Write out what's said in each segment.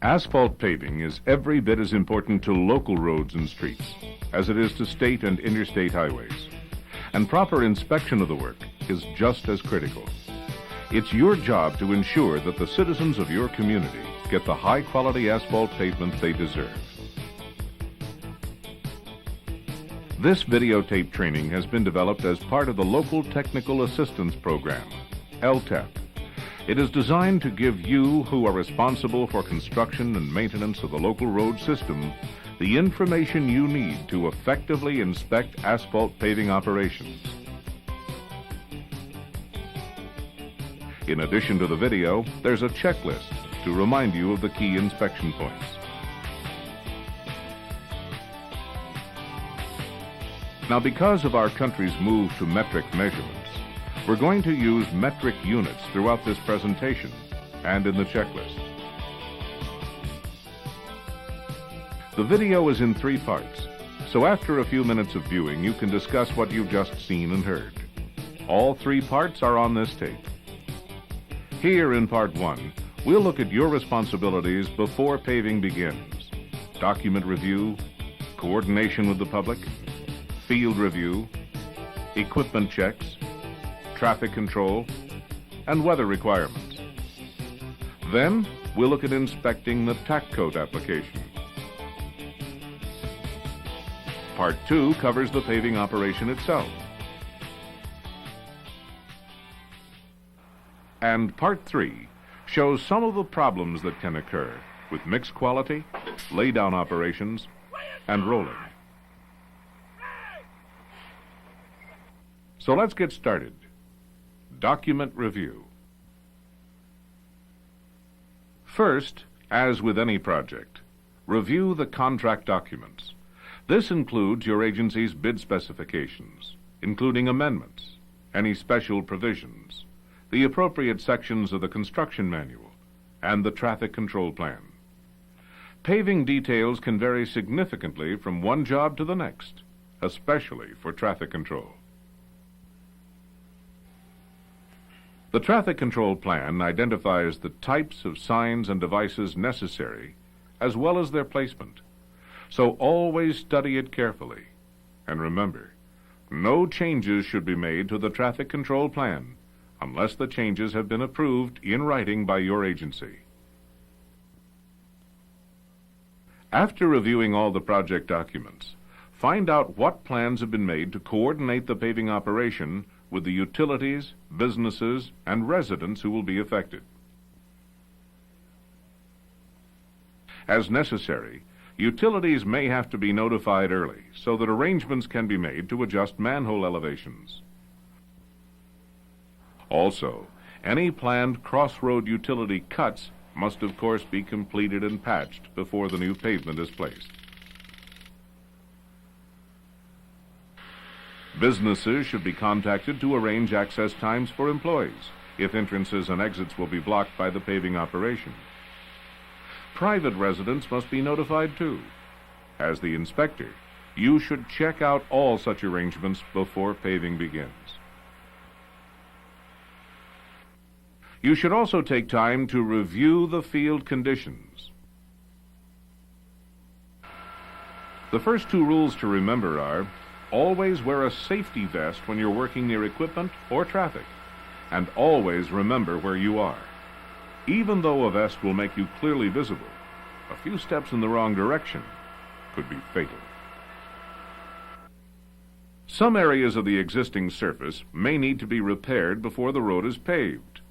Asphalt paving is every bit as important to local roads and streets as it is to state and interstate highways. And proper inspection of the work is just as critical. It's your job to ensure that the citizens of your community get the high-quality asphalt pavement they deserve. This videotape training has been developed as part of the Local Technical Assistance Program, LTAP. It is designed to give you, who are responsible for construction and maintenance of the local road system, the information you need to effectively inspect asphalt paving operations. In addition to the video, there's a checklist to remind you of the key inspection points. Now, because of our country's move to metric measurements, we're going to use metric units throughout this presentation and in the checklist. The video is in 3 parts, so after a few minutes of viewing, you can discuss what you've just seen and heard. All 3 parts are on this tape. Here in Part 1, we'll look at your responsibilities before paving begins: document review, coordination with the public, field review, equipment checks, traffic control, and weather requirements. Then, we'll look at inspecting the tack coat application. Part 2 covers the paving operation itself. And Part 3 shows some of the problems that can occur with mixed quality, lay-down operations, and rolling. So let's get started. Document review. First, as with any project, review the contract documents. This includes your agency's bid specifications, including amendments, any special provisions, the appropriate sections of the construction manual, and the traffic control plan. Paving details can vary significantly from one job to the next, especially for traffic control. The traffic control plan identifies the types of signs and devices necessary, as well as their placement. So always study it carefully. And remember, no changes should be made to the traffic control plan unless the changes have been approved in writing by your agency. After reviewing all the project documents, find out what plans have been made to coordinate the paving operation with the utilities, businesses, and residents who will be affected. As necessary, utilities may have to be notified early so that arrangements can be made to adjust manhole elevations. Also, any planned crossroad utility cuts must of course be completed and patched before the new pavement is placed. Businesses should be contacted to arrange access times for employees if entrances and exits will be blocked by the paving operation. Private residents must be notified too. As the inspector, you should check out all such arrangements before paving begins. You should also take time to review the field conditions. The first 2 rules to remember are: always wear a safety vest when you're working near equipment or traffic, and always remember where you are. Even though a vest will make you clearly visible, a few steps in the wrong direction could be fatal. Some areas of the existing surface may need to be repaired before the road is paved.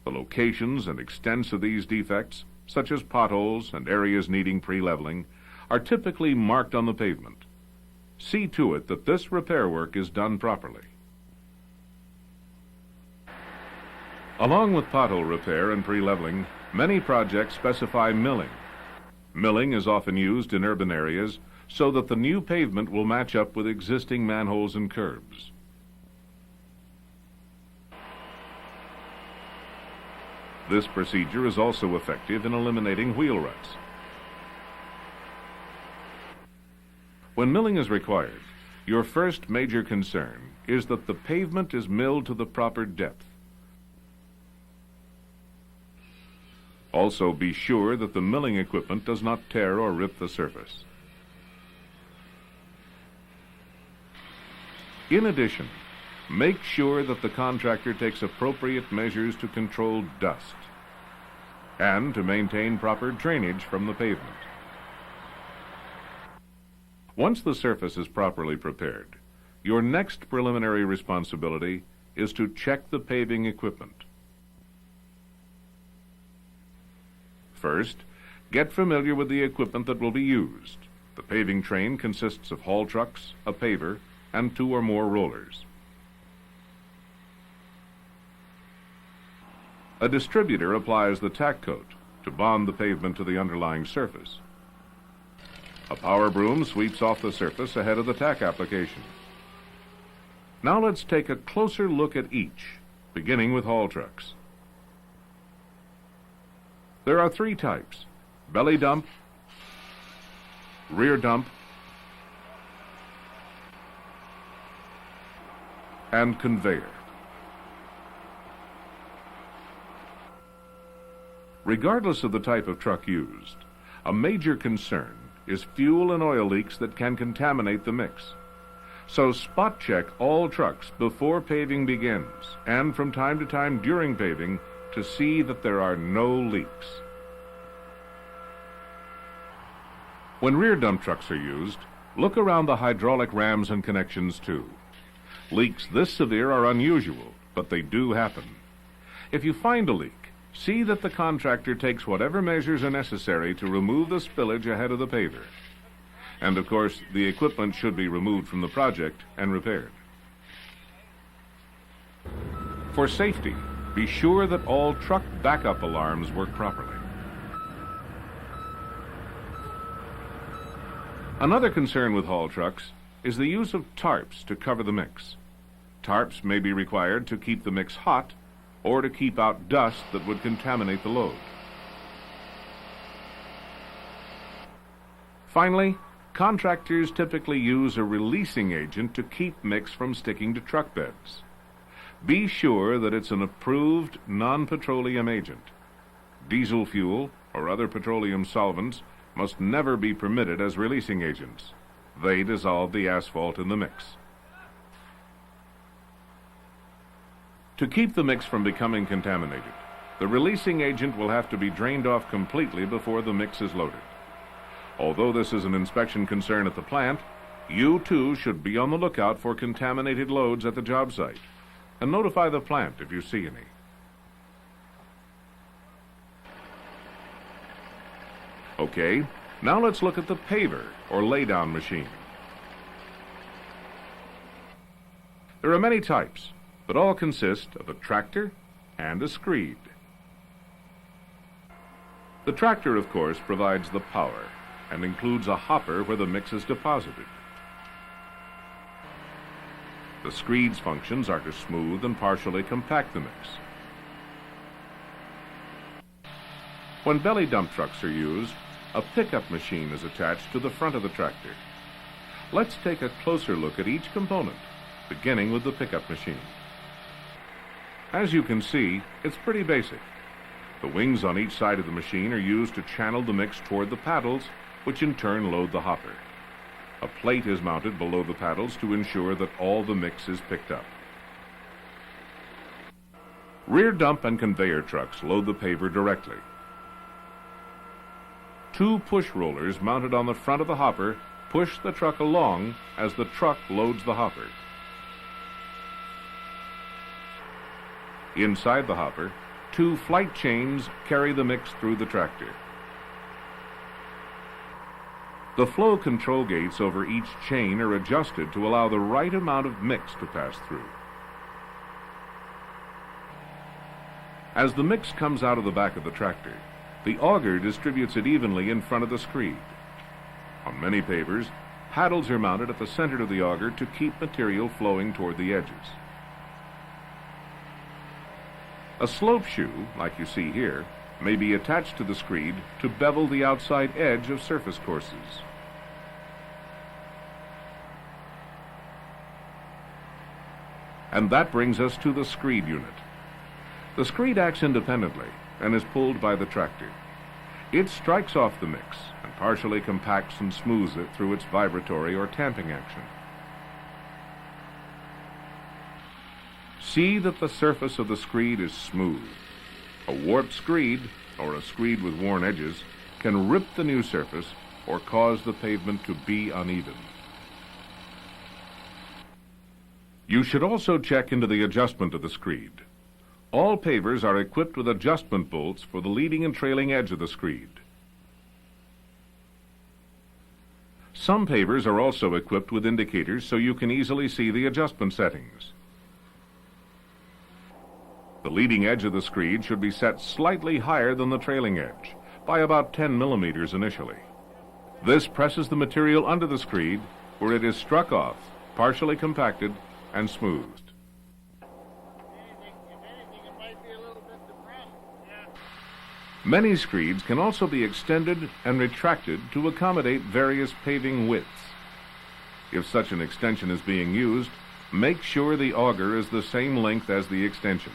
The locations and extents of these defects, such as potholes and areas needing pre-leveling, are typically marked on the pavement. See to it that this repair work is done properly. Along with pothole repair and pre-leveling, many projects specify milling. Milling is often used in urban areas so that the new pavement will match up with existing manholes and curbs. This procedure is also effective in eliminating wheel ruts. When milling is required, your first major concern is that the pavement is milled to the proper depth. Also, be sure that the milling equipment does not tear or rip the surface. In addition, make sure that the contractor takes appropriate measures to control dust and to maintain proper drainage from the pavement. Once the surface is properly prepared, your next preliminary responsibility is to check the paving equipment. First, get familiar with the equipment that will be used. The paving train consists of haul trucks, a paver, and 2 or more rollers. A distributor applies the tack coat to bond the pavement to the underlying surface. A power broom sweeps off the surface ahead of the tack application. Now let's take a closer look at each, beginning with haul trucks. There are 3 types: belly dump, rear dump, and conveyor. Regardless of the type of truck used, a major concern is fuel and oil leaks that can contaminate the mix. So spot check all trucks before paving begins and from time to time during paving to see that there are no leaks. When rear dump trucks are used, look around the hydraulic rams and connections too. Leaks this severe are unusual, but they do happen. If you find a leak, see that the contractor takes whatever measures are necessary to remove the spillage ahead of the paver. And of course, the equipment should be removed from the project and repaired. For safety, be sure that all truck backup alarms work properly. Another concern with haul trucks is the use of tarps to cover the mix. Tarps may be required to keep the mix hot or to keep out dust that would contaminate the load. Finally, contractors typically use a releasing agent to keep mix from sticking to truck beds. Be sure that it's an approved non-petroleum agent. Diesel fuel or other petroleum solvents must never be permitted as releasing agents. They dissolve the asphalt in the mix. To keep the mix from becoming contaminated, the releasing agent will have to be drained off completely before the mix is loaded. Although this is an inspection concern at the plant, you too should be on the lookout for contaminated loads at the job site and notify the plant if you see any. Okay, now let's look at the paver or laydown machine. There are many types, but all consist of a tractor and a screed. The tractor, of course, provides the power and includes a hopper where the mix is deposited. The screed's functions are to smooth and partially compact the mix. When belly dump trucks are used, a pickup machine is attached to the front of the tractor. Let's take a closer look at each component, beginning with the pickup machine. As you can see, it's pretty basic. The wings on each side of the machine are used to channel the mix toward the paddles, which in turn load the hopper. A plate is mounted below the paddles to ensure that all the mix is picked up. Rear dump and conveyor trucks load the paver directly. 2 push rollers mounted on the front of the hopper push the truck along as the truck loads the hopper. Inside the hopper, 2 flight chains carry the mix through the tractor. The flow control gates over each chain are adjusted to allow the right amount of mix to pass through. As the mix comes out of the back of the tractor, the auger distributes it evenly in front of the screed. On many pavers, paddles are mounted at the center of the auger to keep material flowing toward the edges. A slope shoe, like you see here, may be attached to the screed to bevel the outside edge of surface courses. And that brings us to the screed unit. The screed acts independently and is pulled by the tractor. It strikes off the mix and partially compacts and smooths it through its vibratory or tamping action. See that the surface of the screed is smooth. A warped screed, or a screed with worn edges, can rip the new surface or cause the pavement to be uneven. You should also check into the adjustment of the screed. All pavers are equipped with adjustment bolts for the leading and trailing edge of the screed. Some pavers are also equipped with indicators so you can easily see the adjustment settings. The leading edge of the screed should be set slightly higher than the trailing edge, by about 10 millimeters initially. This presses the material under the screed, where it is struck off, partially compacted, and smoothed. Many screeds can also be extended and retracted to accommodate various paving widths. If such an extension is being used, make sure the auger is the same length as the extension.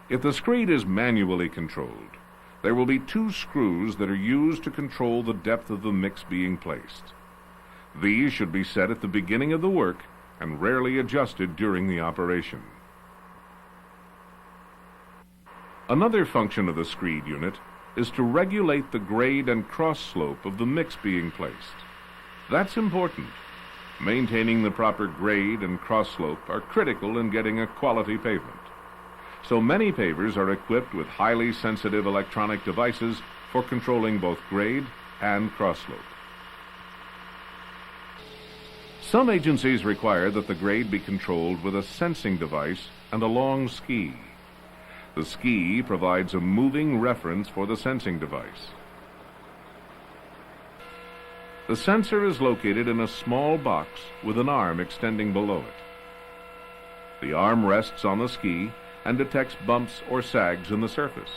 If the screed is manually controlled, there will be 2 screws that are used to control the depth of the mix being placed. These should be set at the beginning of the work and rarely adjusted during the operation. Another function of the screed unit is to regulate the grade and cross slope of the mix being placed. That's important. Maintaining the proper grade and cross slope are critical in getting a quality pavement. So many pavers are equipped with highly sensitive electronic devices for controlling both grade and cross slope. Some agencies require that the grade be controlled with a sensing device and a long ski. The ski provides a moving reference for the sensing device. The sensor is located in a small box with an arm extending below it. The arm rests on the ski and detects bumps or sags in the surface.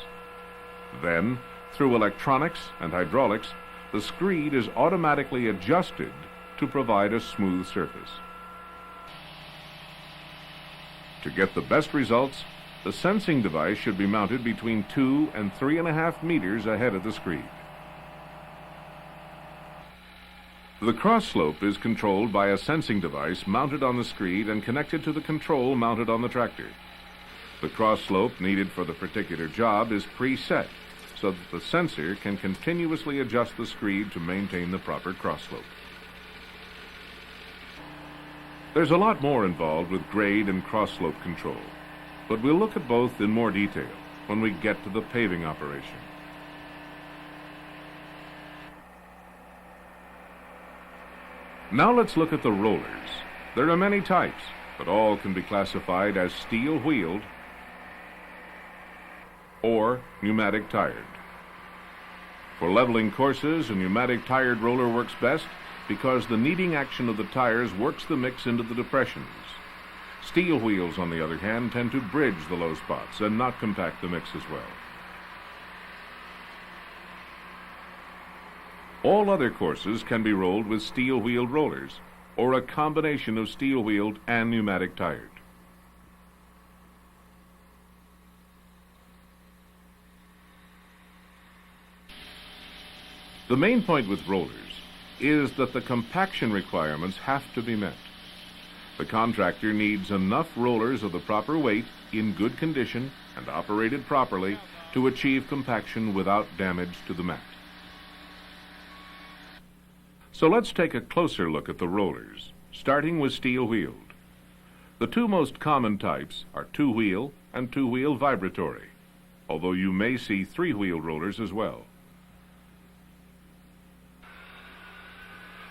Then, through electronics and hydraulics, the screed is automatically adjusted to provide a smooth surface. To get the best results, the sensing device should be mounted between 2 and 3.5 meters ahead of the screed. The cross slope is controlled by a sensing device mounted on the screed and connected to the control mounted on the tractor. The cross slope needed for the particular job is preset, so that the sensor can continuously adjust the screed to maintain the proper cross slope. There's a lot more involved with grade and cross slope control, but we'll look at both in more detail when we get to the paving operation. Now let's look at the rollers. There are many types, but all can be classified as steel-wheeled or pneumatic-tired. For leveling courses, a pneumatic-tired roller works best because the kneading action of the tires works the mix into the depressions. Steel wheels, on the other hand, tend to bridge the low spots and not compact the mix as well. All other courses can be rolled with steel-wheeled rollers or a combination of steel-wheeled and pneumatic-tired. The main point with rollers is that the compaction requirements have to be met. The contractor needs enough rollers of the proper weight, in good condition, and operated properly to achieve compaction without damage to the mat. So let's take a closer look at the rollers, starting with steel-wheeled. The 2 most common types are 2-wheel and 2-wheel vibratory, although you may see 3-wheel rollers as well.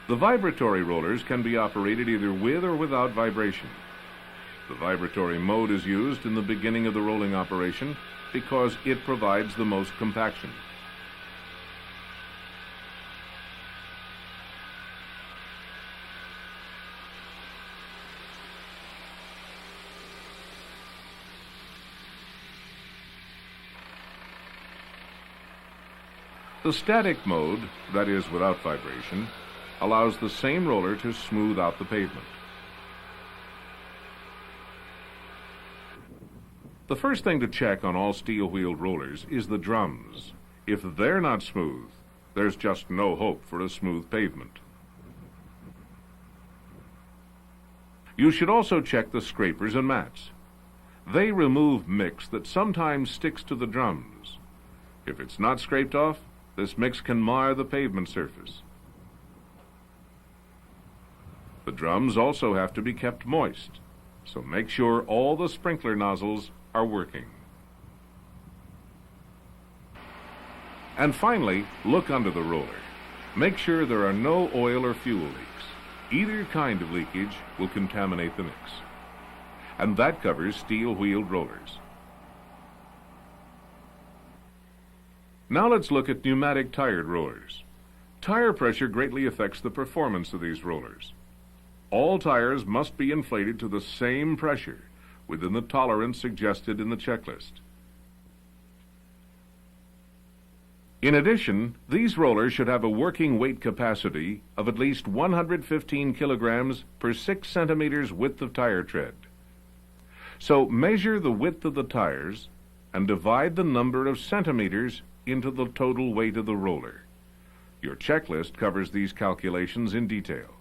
The vibratory rollers can be operated either with or without vibration. The vibratory mode is used in the beginning of the rolling operation because it provides the most compaction. The static mode, that is without vibration, allows the same roller to smooth out the pavement. The first thing to check on all steel-wheeled rollers is the drums. If they're not smooth, there's just no hope for a smooth pavement. You should also check the scrapers and mats. They remove mix that sometimes sticks to the drums. If it's not scraped off, this mix can mar the pavement surface. The drums also have to be kept moist, so make sure all the sprinkler nozzles are working. And finally, look under the roller. Make sure there are no oil or fuel leaks. Either kind of leakage will contaminate the mix. And that covers steel-wheeled rollers. Now let's look at pneumatic tired rollers. Tire pressure greatly affects the performance of these rollers. All tires must be inflated to the same pressure within the tolerance suggested in the checklist. In addition, these rollers should have a working weight capacity of at least 115 kilograms per 6 centimeters width of tire tread. So measure the width of the tires and divide the number of centimeters into the total weight of the roller. Your checklist covers these calculations in detail.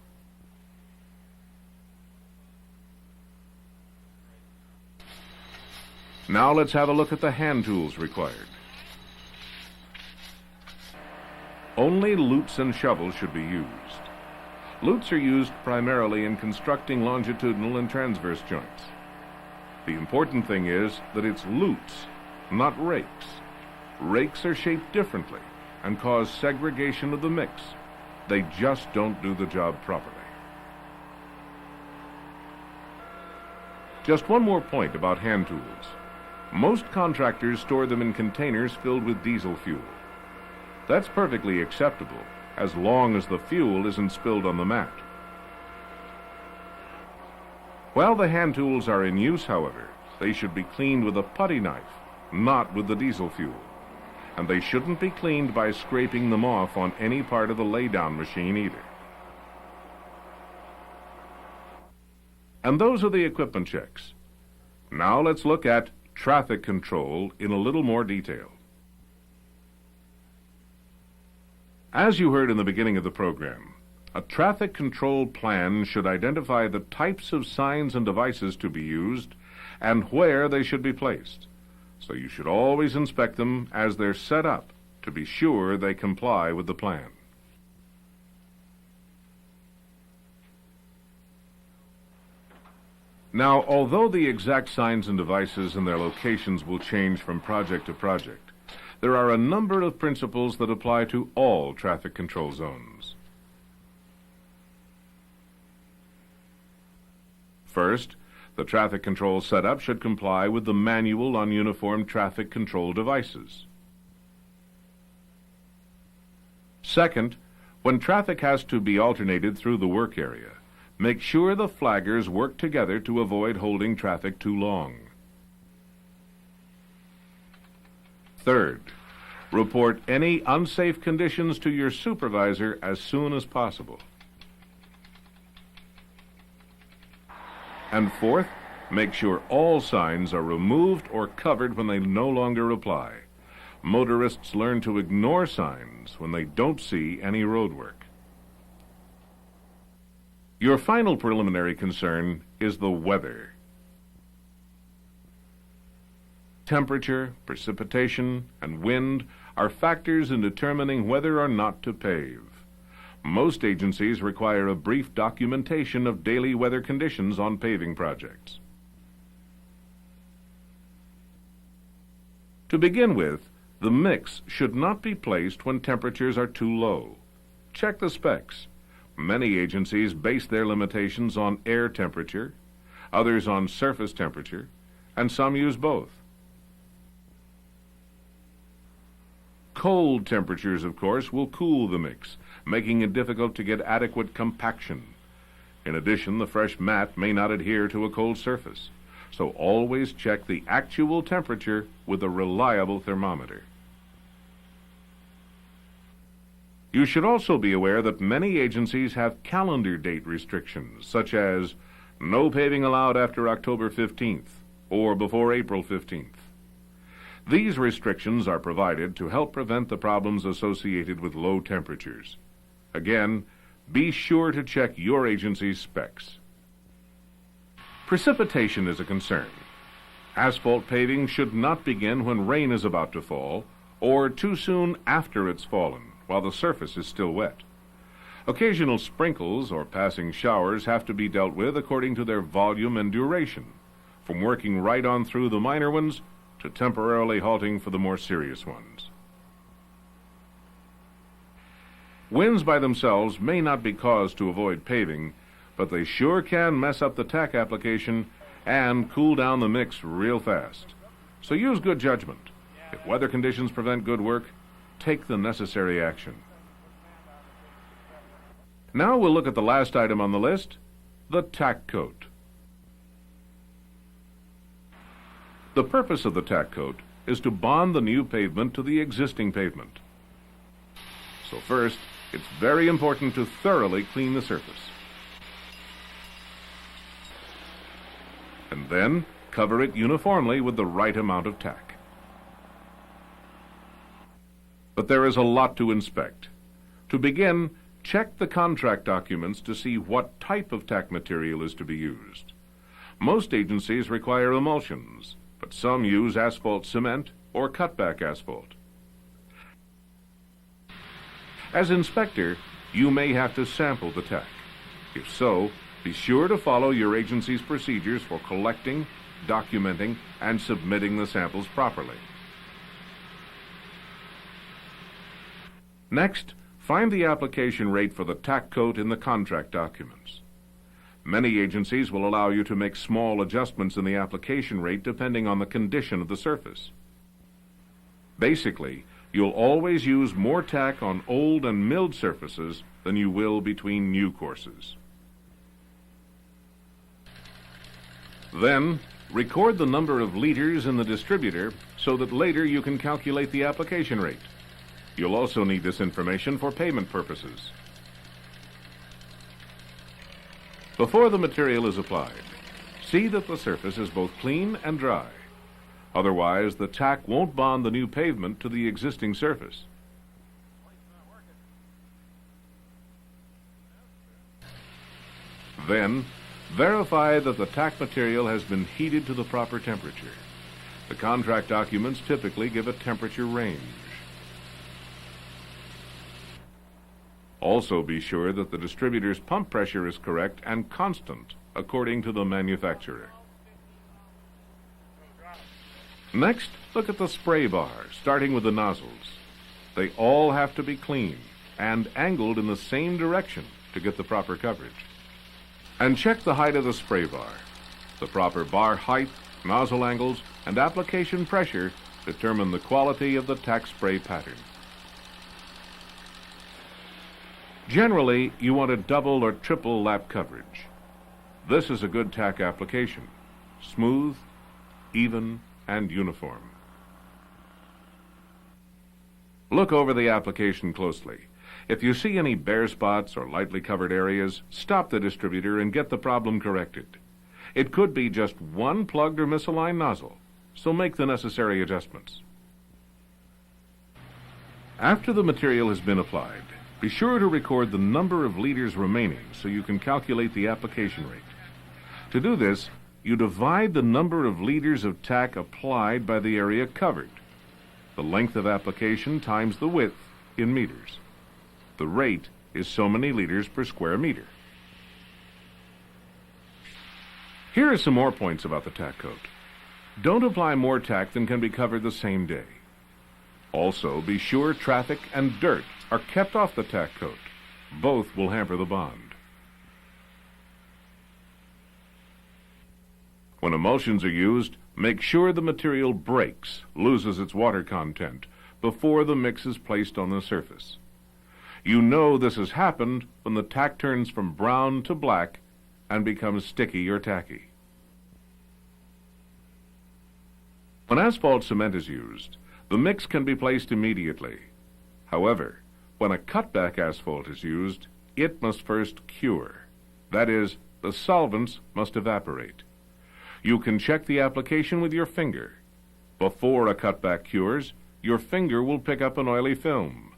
Now let's have a look at the hand tools required. Only lutes and shovels should be used. Lutes are used primarily in constructing longitudinal and transverse joints. The important thing is that it's lutes, not rakes. Rakes are shaped differently and cause segregation of the mix. They just don't do the job properly. Just one more point about hand tools. Most contractors store them in containers filled with diesel fuel. That's perfectly acceptable, as long as the fuel isn't spilled on the mat. While the hand tools are in use, however, they should be cleaned with a putty knife, not with the diesel fuel. And they shouldn't be cleaned by scraping them off on any part of the laydown machine either. And those are the equipment checks. Now let's look at traffic control in a little more detail. As you heard in the beginning of the program, a traffic control plan should identify the types of signs and devices to be used and where they should be placed. So you should always inspect them as they're set up to be sure they comply with the plan. Now, although the exact signs and devices and their locations will change from project to project, there are a number of principles that apply to all traffic control zones. First, the traffic control setup should comply with the manual on uniform traffic control devices. Second, when traffic has to be alternated through the work area, make sure the flaggers work together to avoid holding traffic too long. Third, report any unsafe conditions to your supervisor as soon as possible. And fourth, make sure all signs are removed or covered when they no longer apply. Motorists learn to ignore signs when they don't see any road work. Your final preliminary concern is the weather. Temperature, precipitation, and wind are factors in determining whether or not to pave. Most agencies require a brief documentation of daily weather conditions on paving projects. To begin with, the mix should not be placed when temperatures are too low. Check the specs. Many agencies base their limitations on air temperature, others on surface temperature, and some use both. Cold temperatures, of course, will cool the mix, making it difficult to get adequate compaction. In addition, the fresh mat may not adhere to a cold surface, so always check the actual temperature with a reliable thermometer. You should also be aware that many agencies have calendar date restrictions, such as no paving allowed after October 15th, or before April 15th. These restrictions are provided to help prevent the problems associated with low temperatures. Again, be sure to check your agency's specs. Precipitation is a concern. Asphalt paving should not begin when rain is about to fall or too soon after it's fallen while the surface is still wet. Occasional sprinkles or passing showers have to be dealt with according to their volume and duration, from working right on through the minor ones to temporarily halting for the more serious ones. Winds by themselves may not be cause to avoid paving, but they sure can mess up the tack application and cool down the mix real fast. So use good judgment. If weather conditions prevent good work, take the necessary action. Now we'll look at the last item on the list, the tack coat. The purpose of the tack coat is to bond the new pavement to the existing pavement. So first, it's very important to thoroughly clean the surface. And then cover it uniformly with the right amount of tack. But there is a lot to inspect. To begin, check the contract documents to see what type of tack material is to be used. Most agencies require emulsions, but some use asphalt cement or cutback asphalt. As inspector, you may have to sample the tack. If so, be sure to follow your agency's procedures for collecting, documenting, and submitting the samples properly. Next, find the application rate for the tack coat in the contract documents. Many agencies will allow you to make small adjustments in the application rate depending on the condition of the surface. Basically, you'll always use more tack on old and milled surfaces than you will between new courses. Then, record the number of liters in the distributor so that later you can calculate the application rate. You'll also need this information for payment purposes. Before the material is applied, see that the surface is both clean and dry. Otherwise, the tack won't bond the new pavement to the existing surface. Then, verify that the tack material has been heated to the proper temperature. The contract documents typically give a temperature range. Also be sure that the distributor's pump pressure is correct and constant according to the manufacturer. Next, look at the spray bar, starting with the nozzles. They all have to be clean and angled in the same direction to get the proper coverage. And check the height of the spray bar. The proper bar height, nozzle angles, and application pressure determine the quality of the tack spray pattern. Generally, you want a double or triple lap coverage. This is a good tack application, smooth, even, and uniform. Look over the application closely. If you see any bare spots or lightly covered areas, stop the distributor and get the problem corrected. It could be just one plugged or misaligned nozzle, so make the necessary adjustments. After the material has been applied, be sure to record the number of liters remaining so you can calculate the application rate. To do this, you divide the number of liters of tack applied by the area covered. The length of application times the width in meters. The rate is so many liters per square meter. Here are some more points about the tack coat. Don't apply more tack than can be covered the same day. Also, be sure traffic and dirt are kept off the tack coat. Both will hamper the bond. When emulsions are used, make sure the material breaks, loses its water content, before the mix is placed on the surface. You know this has happened when the tack turns from brown to black and becomes sticky or tacky. When asphalt cement is used, the mix can be placed immediately. However, when a cutback asphalt is used, it must first cure. That is, the solvents must evaporate. You can check the application with your finger. Before a cutback cures, your finger will pick up an oily film.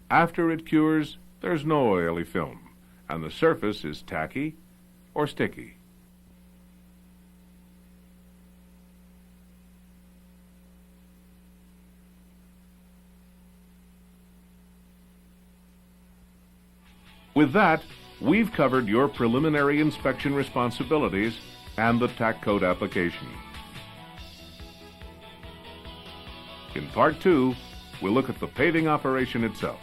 After it cures, there's no oily film, and the surface is tacky or sticky. With that, we've covered your preliminary inspection responsibilities and the tack coat application. In Part 2, we'll look at the paving operation itself.